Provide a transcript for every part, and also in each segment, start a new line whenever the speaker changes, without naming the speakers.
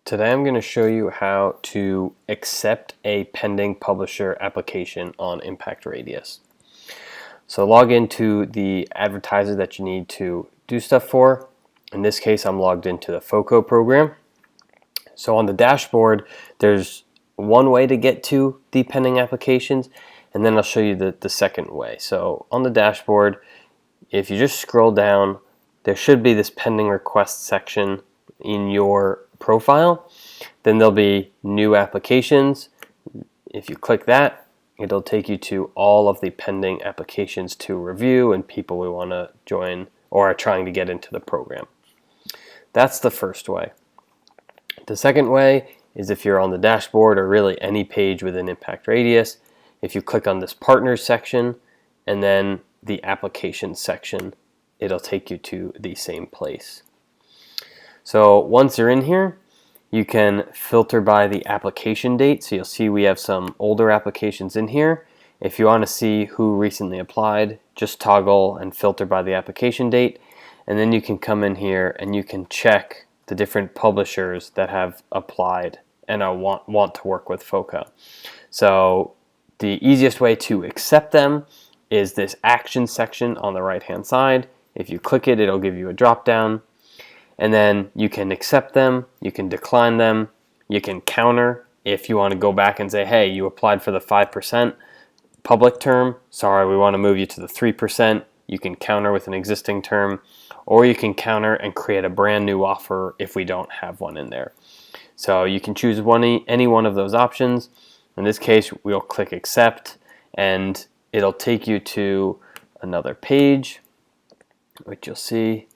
Today I'm going to show you how to accept a pending publisher application on Impact Radius. So log into the advertiser that you need to do stuff for. In this case, I'm logged into the FOCO program. So on the dashboard, there's one way to get to the pending applications, and then I'll show you the second way. So on the dashboard, if you just scroll down, there should be this pending request section in your profile. Then there'll be new applications. If you click that, it'll take you to all of the pending applications to review and people we want to join or are trying to get into the program. That's the first way. The second way is if you're on the dashboard or really any page within Impact Radius, if you click on this partners section and then the applications section, it'll take you to the same place. So once you're in here, you can filter by the application date. So you'll see we have some older applications in here. If you want to see who recently applied, just toggle and filter by the application date. And then you can come in here and you can check the different publishers that have applied and want to work with FOCO. So the easiest way to accept them is this action section on the right hand side. If you click it, it'll give you a drop down. And then you can accept them, you can decline them, you can counter if you want to go back and say, hey, you applied for the 5% public term, sorry, we want to move you to the 3%. You can counter with an existing term, or you can counter and create a brand new offer if we don't have one in there. So you can choose any one of those options. In this case, we'll click accept, and it'll take you to another page, which you'll see.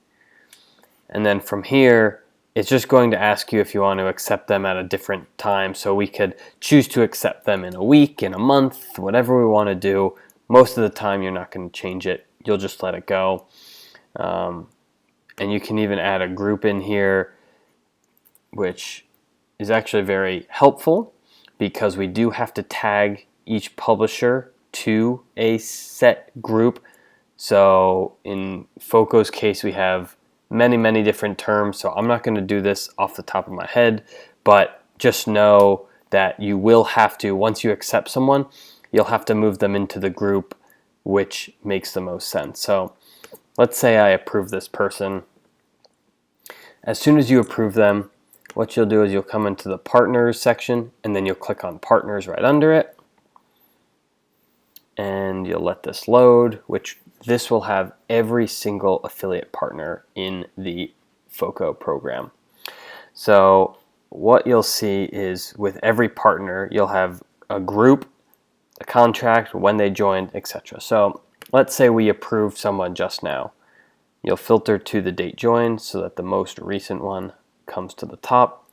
And then from here, it's just going to ask you if you want to accept them at a different time. So we could choose to accept them in a week, in a month, whatever we want to do. Most of the time, you're not going to change it. You'll just let it go. And you can even add a group in here, which is actually very helpful because we do have to tag each publisher to a set group. So in FOCO's case, we have many different terms, so I'm not going to do this off the top of my head, but just know that you will have to, once you accept someone, you'll have to move them into the group which makes the most sense. So let's say I approve this person. As soon as you approve them, what you'll do is you'll come into the partners section and then you'll click on partners right under it, and you'll let this load, which this will have every single affiliate partner in the FOCO program. So what you'll see is with every partner, you'll have a group, a contract, when they joined, etc. So let's say we approved someone just now. You'll filter to the date joined so that the most recent one comes to the top.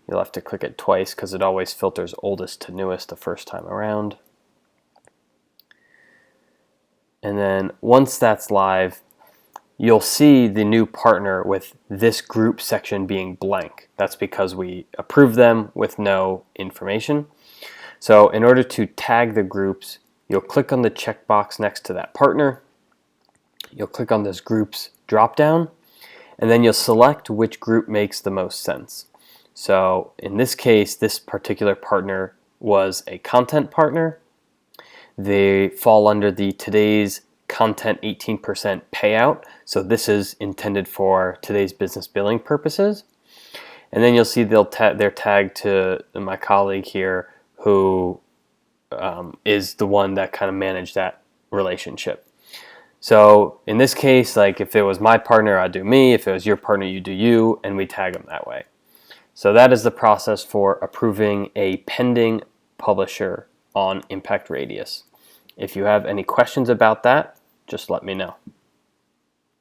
You'll have to click it twice because it always filters oldest to newest the first time around. And then once that's live, you'll see the new partner with this group section being blank. That's because we approved them with no information. So in order to tag the groups, you'll click on the checkbox next to that partner. You'll click on this groups dropdown, and then you'll select which group makes the most sense. So in this case, this particular partner was a content partner. They fall under the today's content 18% payout. So this is intended for today's business billing purposes. And then you'll see they're tagged to my colleague here who is the one that kind of managed that relationship. So in this case, like if it was my partner, I'd do me. If it was your partner, you do you, and we tag them that way. So that is the process for approving a pending publisher on Impact Radius. If you have any questions about that, just let me know.